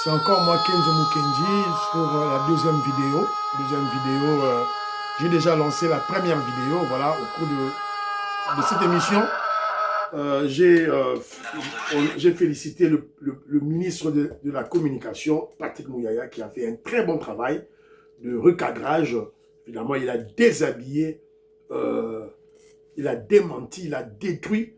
C'est encore moi, Kenzo Mukendi, sur la deuxième vidéo. J'ai déjà lancé la première vidéo, voilà, au cours de cette émission. J'ai félicité le ministre de la Communication, Patrick Mouyaya, qui a fait un très bon travail de recadrage. Évidemment, il a déshabillé, il a démenti, il a détruit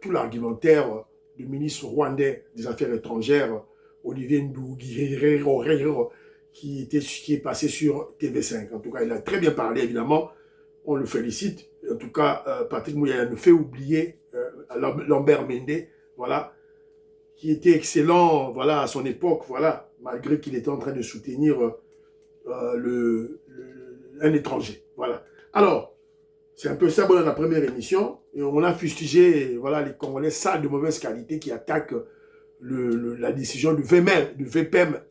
tout l'argumentaire du ministre rwandais des Affaires étrangères, Olivier Nduhungirehe, qui est passé sur TV5. En tout cas, il a très bien parlé, évidemment. On le félicite. En tout cas, Patrick Mouyaya nous fait oublier Lambert Mende, voilà, qui était excellent, voilà, à son époque, voilà, malgré qu'il était en train de soutenir un étranger, voilà. Alors, c'est un peu ça dans la première émission, et on a fustigé, voilà, les Congolais sales de mauvaise qualité qui attaquent la décision du VPM,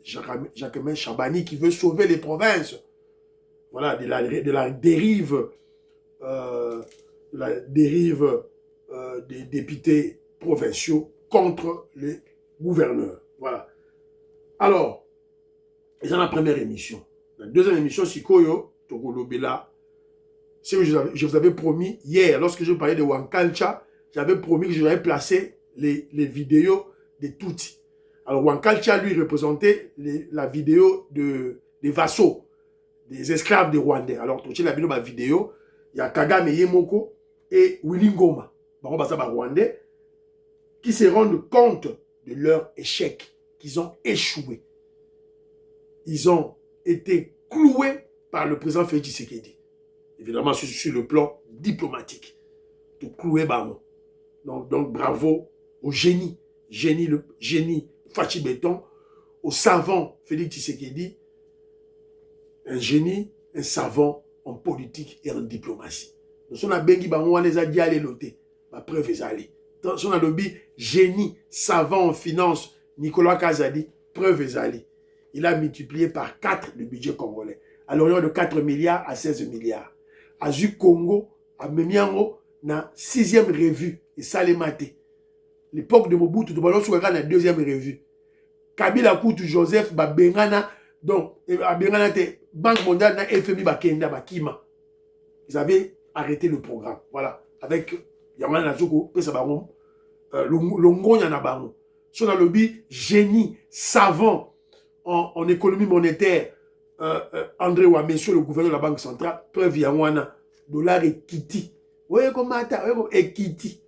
Jacquemin Chabani, qui veut sauver les provinces, voilà, de la dérive, des députés provinciaux contre les gouverneurs. Voilà. Alors, c'est dans la première émission. La deuxième émission, Sikoyo, Togolobela, c'est que je vous avais promis hier, lorsque je parlais de Wankalcha, j'avais promis que je vais placer les vidéos des Tutsis. Alors, Wankalcha, lui, représentait la vidéo des vassaux, des esclaves des Rwandais. Alors, tu as la vidéo, il y a Kagame Yemoko et Willy Ngoma, Rwandais, qui se rendent compte de leur échec, qu'ils ont échoué. Ils ont été cloués par le président Félix Tshisekedi. Évidemment, sur le plan diplomatique. Tout cloué Bamo. Donc, bravo au génie Fachi Béton, au savant Félix Tshisekedi, un génie, un savant en politique et en diplomatie. Nous sommes à Bengi Bango, on les a dit aller loter. Ma preuve est allée. Nous sommes à lobby, génie, savant en finance, Nicolas Kazadi, preuve est allée. Il a multiplié par 4 le budget congolais. À l'orient de 4 milliards à 16 milliards. Azu Congo, à Memiango, na 6e revue, et Salemate. L'époque de Mobutu, tu vas sur la 2e revue. Kabila Koutou Joseph, Bengana, donc, Bengana, Banque mondiale, na FMI, Bakenda, Bakima. Ils avaient arrêté le programme. Voilà. Avec Yamana Nazuko, Pesabaron, Longo Yanabaron. Sur le lobby, génie, savant en économie monétaire, André Ouamé, sur le gouverneur de la Banque centrale, preuve Yamwana, dollar et Kiti. Vous voyez comment et Kiti.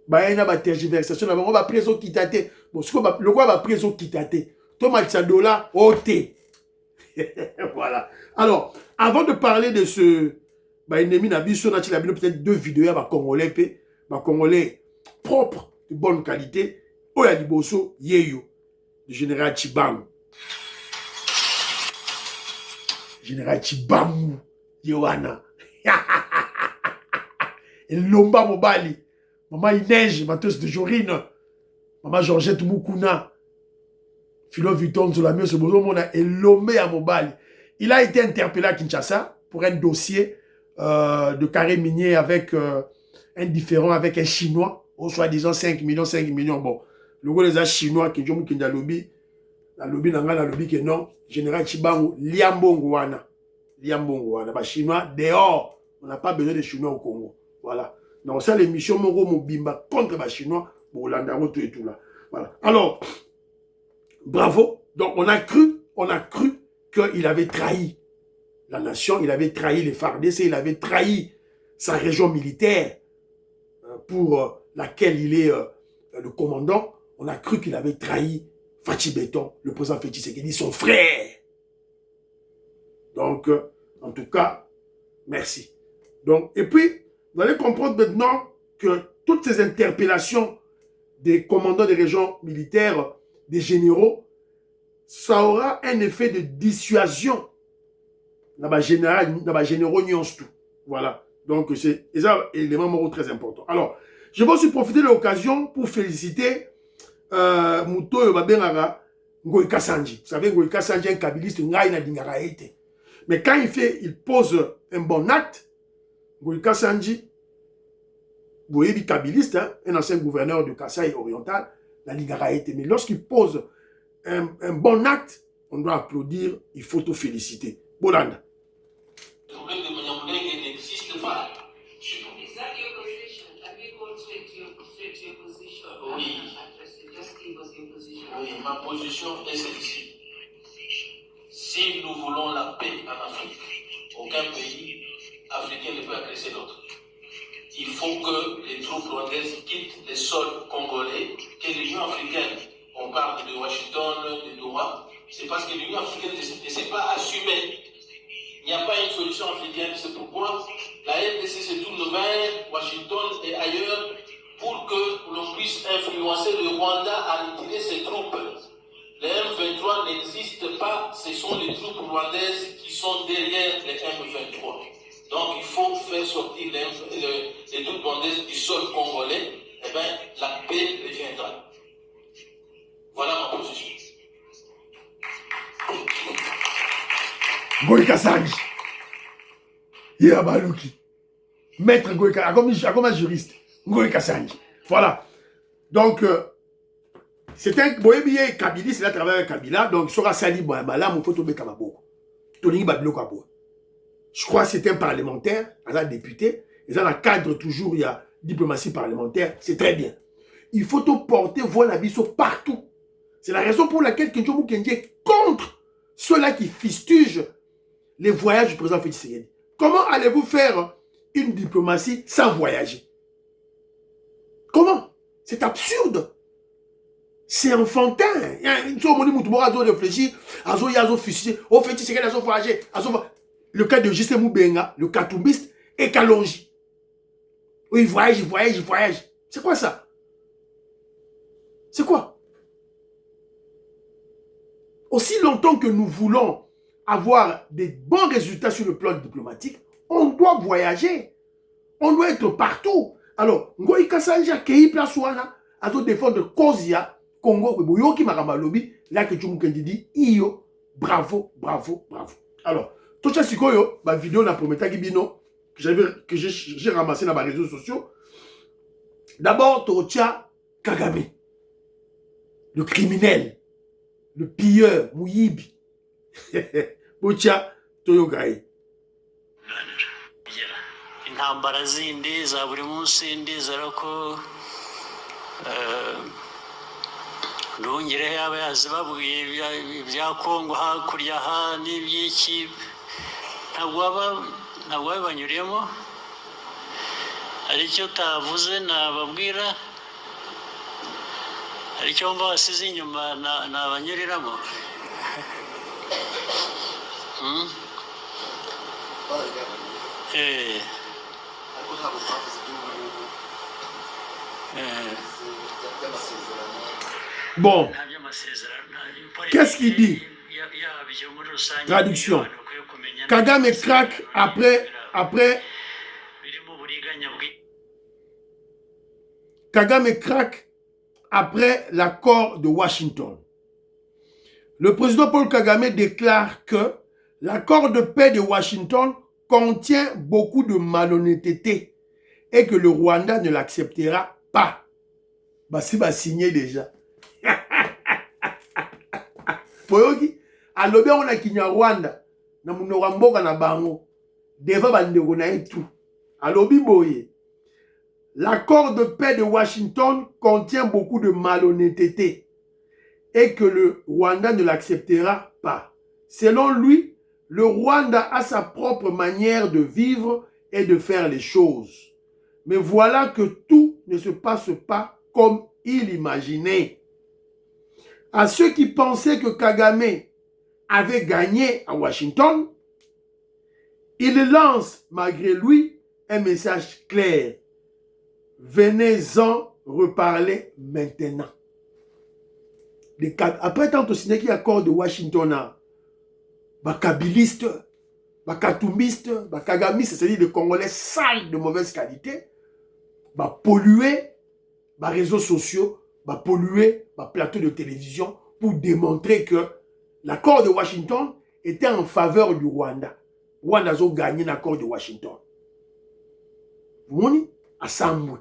Bah, il y a une tergiversation, on va prendre au Kitate. Bon, le quoi va prendre au Kitate. Thomas dollar, OT. Voilà. Alors, avant de parler de ce ennemi Nabiso, on a peut-être 2 vidéos à Congolais propres, de bonne qualité. Oya Liboso, Yeyo, du général Chibangu. Général Chibangu, Yohana. Et Lomba Mobali. Maman Inège, Matos de Jorine. Maman Georgette Moukouna. Philo Vuitton, Zolamio, ce beau monde et Lomé à Mobali. Il a été interpellé à Kinshasa pour un dossier de carré minier avec un différend avec un Chinois, au soi-disant 5 millions. Bon, le gros des Chinois qui ont la lobby que non, Général Chibangu, Liambongo wana. Bah, Chinois, dehors. On n'a pas besoin de Chinois au Congo. Voilà. Donc, ça, l'émission Moro Mobimba contre les Chinois, pour l'Andaro, tout et tout là. Voilà. Alors, bravo. Donc, on a cru qu'il avait trahi la nation, il avait trahi les FARDC, il avait trahi sa région militaire pour laquelle il est le commandant. On a cru qu'il avait trahi Fachi Béton, le président Félix Tshisekedi, son frère. Donc, en tout cas, merci. Donc, et puis, vous allez comprendre maintenant que toutes ces interpellations des commandants des régions militaires, des généraux, ça aura un effet de dissuasion dans les généraux tout. Voilà. Donc, c'est un élément très important. Alors, je vais aussi profiter de l'occasion pour féliciter Mouto Babengara Ngoï Kassanji. Vous savez, Ngoï Kassanji est un kabiliste, mais quand il pose un bon acte, Ngoï Kassanji, Boyebi kabiliste, hein, un ancien gouverneur de Kasaï oriental, la Lingaraïte. Mais lorsqu'il pose un bon acte, on doit applaudir, il faut te féliciter. Bolanda. Le problème de Manyamulenge n'existe pas. Is that your position? Have you gone straight to your position? Oui. Just give us your position. Oui, ma position est celle-ci. Si nous voulons la paix en Afrique, aucun pays africain ne peut agresser l'autre. Il faut que les troupes rwandaises quittent les sols congolais, que l'Union africaine, on parle de Washington, de Doha, c'est parce que l'Union africaine ne s'est pas assumée. Il n'y a pas une solution africaine, c'est pourquoi la RDC se tourne vers Washington et ailleurs pour que l'on puisse influencer le Rwanda à retirer ses troupes. Les M23 n'existent pas, ce sont les troupes rwandaises qui sont derrière les M23. Donc il faut faire sortir les troupes rwandaises du sol congolais, et bien la paix reviendra. Voilà ma position. Ngoï Kassanji. Baluki. Maître Ngoï Kassanji, comme un juriste. Ngoï Kassanji. Voilà. Donc, c'est un boyé Kabila, c'est là travers Kabila, donc il sera sali là mon photo Bekamabo. Tony Babilo Kabo. Je crois que c'est un parlementaire, un député, et dans le cadre toujours il y a diplomatie parlementaire, c'est très bien. Il faut te porter voix la biso partout. C'est la raison pour laquelle Kinjomu Kenji est contre ceux-là qui fustigent les voyages du président Félix Tshisekedi. Comment allez-vous faire une diplomatie sans voyager? Comment? C'est absurde. C'est enfantin. Le cas de J.C. Moubenga, le katumbiste, et Kalonji. Oui, il voyage. C'est quoi ça? C'est quoi? Aussi longtemps que nous voulons avoir des bons résultats sur le plan diplomatique, on doit voyager. On doit être partout. Alors, Ngoï Kassanji a créé place ouana, à défendre Kozia, Congo, Boyoki Makamalobi, là que tu m'as dit, Iyo, bravo. Alors, tout ça, c'est quoi, ma vidéo, la première bino, que j'ai ramassé dans les réseaux sociaux. D'abord, Tocha Kagame, le criminel, le pilleur, Mouyibi. Bocha Toyogai. Intambara zindi za buri munsi ndizera ko Nduhungirehe yaba yazibabwiye ibya Kongo hakurya aha n'iby'iki ntabwo babanyuriyemo. Hari icyo utavuze nababwira, hari icyo mba wasize inyuma nabanyuriramo. Bon, qu'est-ce qu'il dit? Traduction. Kagame craque Kagame craque après l'accord de Washington. Le président Paul Kagame déclare que l'accord de paix de Washington contient beaucoup de malhonnêteté et que le Rwanda ne l'acceptera pas. Bah, c'est signé déjà. Boyoki, alobi on a kinya Rwanda, na munora mboka na bango, deva bandeko na etu. Alobi boye. L'accord de paix de Washington contient beaucoup de malhonnêteté et que le Rwanda ne l'acceptera pas. Selon lui, le Rwanda a sa propre manière de vivre et de faire les choses. Mais voilà que tout ne se passe pas comme il imaginait. À ceux qui pensaient que Kagame avait gagné à Washington, il lance malgré lui un message clair. Venez-en reparler maintenant. Après tant de signé qui accord de Washington, bakabiliste, bakatumbiste, bakagamiste, c'est-à-dire des Congolais sales de mauvaise qualité, polluer les réseaux sociaux, polluer les plateaux de télévision pour démontrer que l'accord de Washington était en faveur du Rwanda. Rwanda a gagné l'accord de Washington. Vous voyez, à Sambwe.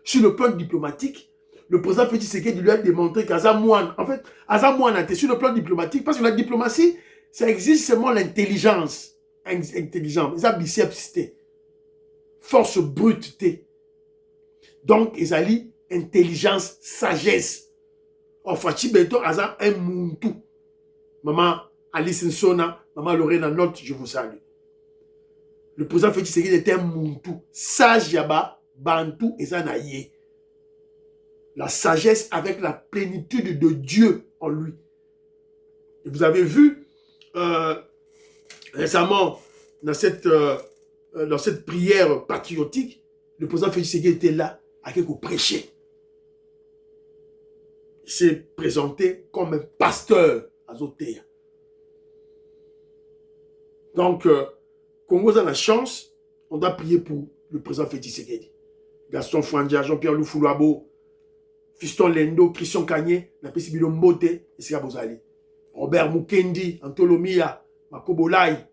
Sur le plan diplomatique, le président Félix Tshisekedi lui a démontré qu'Azamouane, en fait, Azamouane était sur le plan diplomatique, parce que la diplomatie, ça existe seulement l'intelligence. Intelligence. Ils ont biceps, force brute. Donc, ils ont intelligence, sagesse. Enfin, Chibeto, Azam, un muntu. Maman Alice Nsona, maman Lorena Note, je vous salue. Le président Félix Tshisekedi était un muntu. Sage Yaba, Bantu et Zanaye. La sagesse avec la plénitude de Dieu en lui. Et vous avez vu récemment dans cette prière patriotique, le président Félix Tshisekedi était là à quelque prêcher. Il s'est présenté comme un pasteur à Zotéa. Donc, Congo a la chance, on doit prier pour le président Félix Tshisekedi. Gaston Fwandia, Jean-Pierre Loufoulouabo, Fiston Lendo, Christian Kanye, Napesi Bilombote, et c'est Bozali. Robert Mukendi, Antolomia, Makobolai,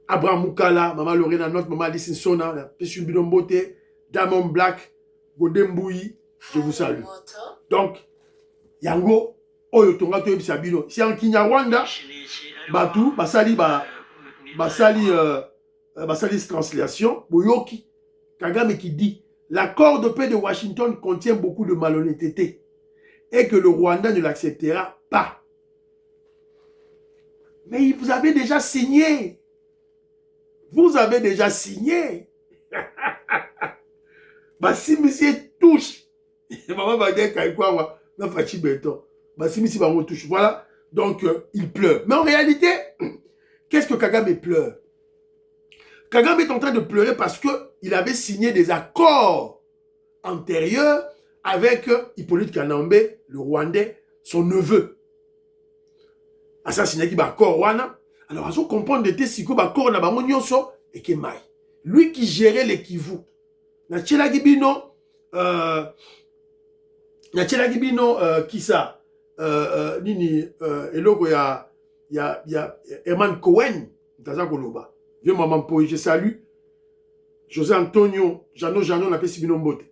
Abraham Moukala, Maman Lorena Note, Maman Alice Nsona, Napesi Bilombote, Diamond Black, Godemboui, je vous salue. Donc, Yango, Oyo Tonga Toyo Bisabino. Si en Kinyarwanda, Batu, Basali translation, Boyoki, Kagame qui dit, l'accord de paix de Washington contient beaucoup de malhonnêteté et que le Rwanda ne l'acceptera pas. Mais vous avez déjà signé. Vous avez déjà signé. Si monsieur touche, maman va dire quoi, non fachi béton. Si monsieur va touche, voilà. Donc il pleure. Mais en réalité, qu'est-ce que Kagame pleure? Kagame est en train de pleurer parce que il avait signé des accords antérieurs avec Hippolyte Kanambe, le Rwandais, son neveu. Assassiné qui va accord wana. Alors, à comprendre de tes siko ba accord na bango nyonso et que mai. Lui qui gérait les Kivu. Na tchela gibino qui ça nini eloko ya Herman Cohen Taza Koloba. Vieux maman Poy, je salue José Antonio Jano na pesi bino mbote.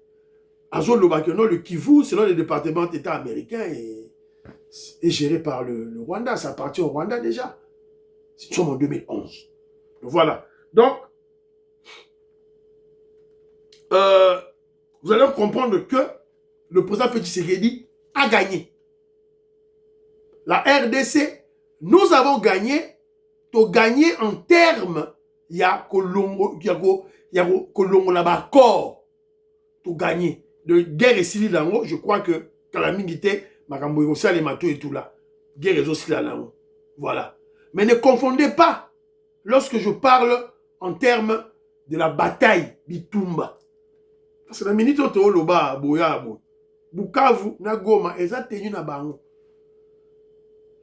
Azo Loba que non, le Kivu selon le département d'État américain est géré par le Rwanda, ça appartient au Rwanda déjà. Nous sommes en 2011. Donc voilà. Donc vous allez comprendre que le président Félix Tshisekedi a gagné. La RDC, nous avons gagné. Tu gagné en termes, il y a Kolongo là-bas, tu gagné. De guerre et civile là, je crois que calamité, Makambo les matos et tout là. Guerre et aussi là. Voilà. Mais ne confondez pas lorsque je parle en termes de la bataille Bitumba. Parce que la minute où tu es au bas, Bukavu, Nagoma, et ça tenu na bango.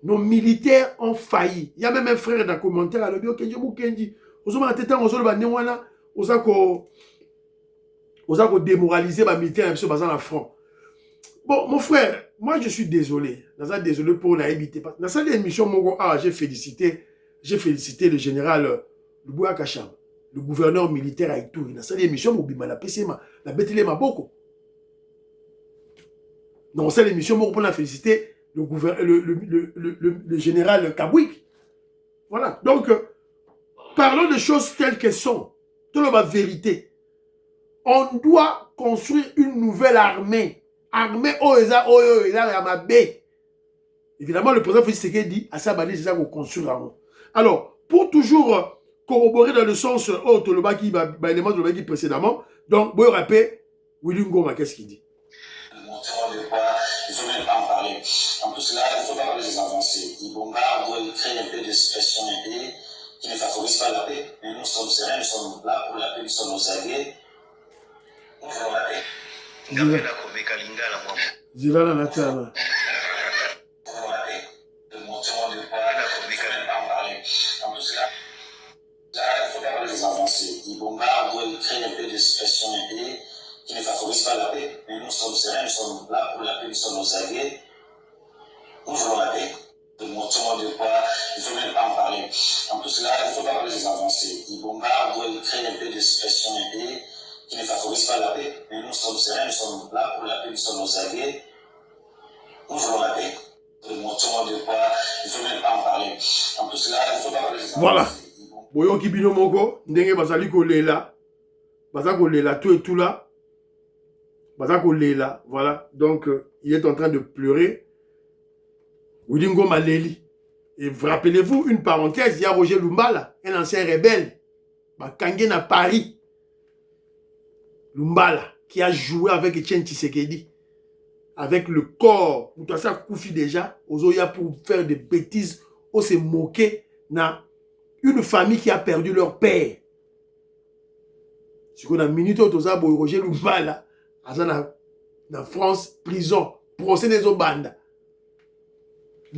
Nos militaires ont failli. Il y a même un frère dans le commentaire à l'objet Kenji Mukendi. Vous avez été en zone banéwana, vous avez démoralisé les militaires sur le front. Bon, mon frère, moi je suis désolé. Désolé pour naïveté. Dans cette émission, j'ai félicité le général Lubuya Kacham, le gouverneur militaire à Ituri. Dans cette émission, la PCMA, la Betele Maboko. Dans cette émission, on a félicité le général Kabouik. Voilà. Donc, parlons de choses telles qu'elles sont. Tout la vérité. On doit construire une nouvelle armée. Armée Oeza Yamabe. Évidemment, le président Félix Tshisekedi a sa balise déjà pour construire. Alors, pour toujours corroborer dans le sens Toloba qui l'élément de qui précédemment, donc, vous rappelez, Willy Ngoma, qu'est-ce qu'il dit? Il faut même pas en parler. En plus, là, il ne faut pas parler des avancées. Ils bombardent, ils créent un peu de situation dans les pays qui ne favorisent pas la paix. Mais nous sommes sereins, nous sommes là pour la paix, nous sommes aux alliés. Nous voulons la paix. Zilala Natana. Nous voulons la paix. Le montant de poids, il ne faut même pas en parler. En plus, là, il ne faut pas parler des avancées. Ils bombardent, ils créent un peu de situation dans les pays qui ne favorisent pas la paix, mais nous sommes sereins, nous sommes là pour la paix, nous sommes nos alliés. Nous voulons la paix. Le montant de poids, il ne faut même pas en parler. En plus, là, il ne faut pas parler des avancées. Ils bombardent, ils créent un peu de situation dans les pays qui ne favorisent pas la paix. Mais nous sommes sereins, nous sommes là pour la paix, nous sommes nos alliés. Nous voulons la paix. Le montant de quoi, il ne faut même pas en parler. En plus, là, il ne faut pas parler de ça. Voilà. Boyo Kibino Moko, ndenge bazali kolela. Baza kolela tout et tout là. Baza kolela. Voilà. Donc, il est en train de pleurer. Widingo Maleli. Et rappelez-vous, une parenthèse, il y a Roger Lumbala, un ancien rebelle. Kangé na Paris. Lumbala, qui a joué avec Etienne Tshisekedi. Avec le corps. Moutassa Koufi déjà. Ozoya pour faire des bêtises. On s'est moqué. Na une famille qui a perdu leur père. Si on a minute au Roger Lumbala, dans France, prison, procès des bandes.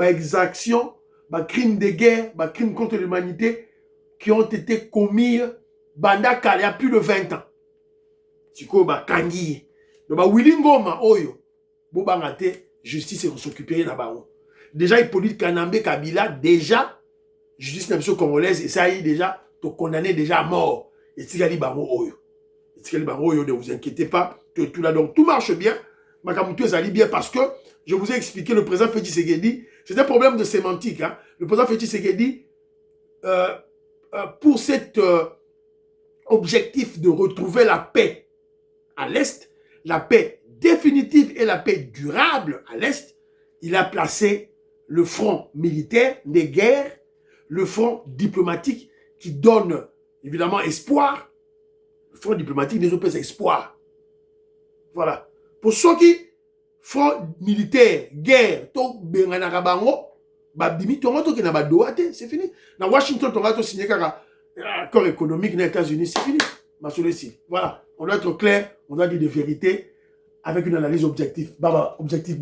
Exactions, crimes de guerre, crimes contre l'humanité qui ont été commis banda il y a plus de 20 ans. Si on a kangi. Donc, Willy Ngoma, oyo, bobangate, justice et s'occuper na baon. Déjà, Hippolyte Kanambe Kabila, déjà, justice nationale congolaise, et ça y est déjà, te condamné déjà à mort. Et Tigali Bango Oyo. Et Tigali Bango Oyo, ne vous inquiétez pas, tout là, donc tout marche bien. Makamutu est allé bien parce que, je vous ai expliqué, le président Félix Tshisekedi, c'est un problème de sémantique. Hein. Le président Félix Tshisekedi, pour cet objectif de retrouver la paix à l'Est, la paix définitive et la paix durable à l'Est, il a placé le front militaire des guerres, le front diplomatique qui donne évidemment espoir. Le front diplomatique des autres espoir. Voilà. Pour ceux qui front militaire, guerre, to benganaka bango, babimi tonga to kina badoate, c'est fini. Na Washington tonga to signé kaka accord économique dans les États-Unis, c'est fini. Voilà. On doit être clair, on doit dire des vérités avec une analyse objective. Objectif,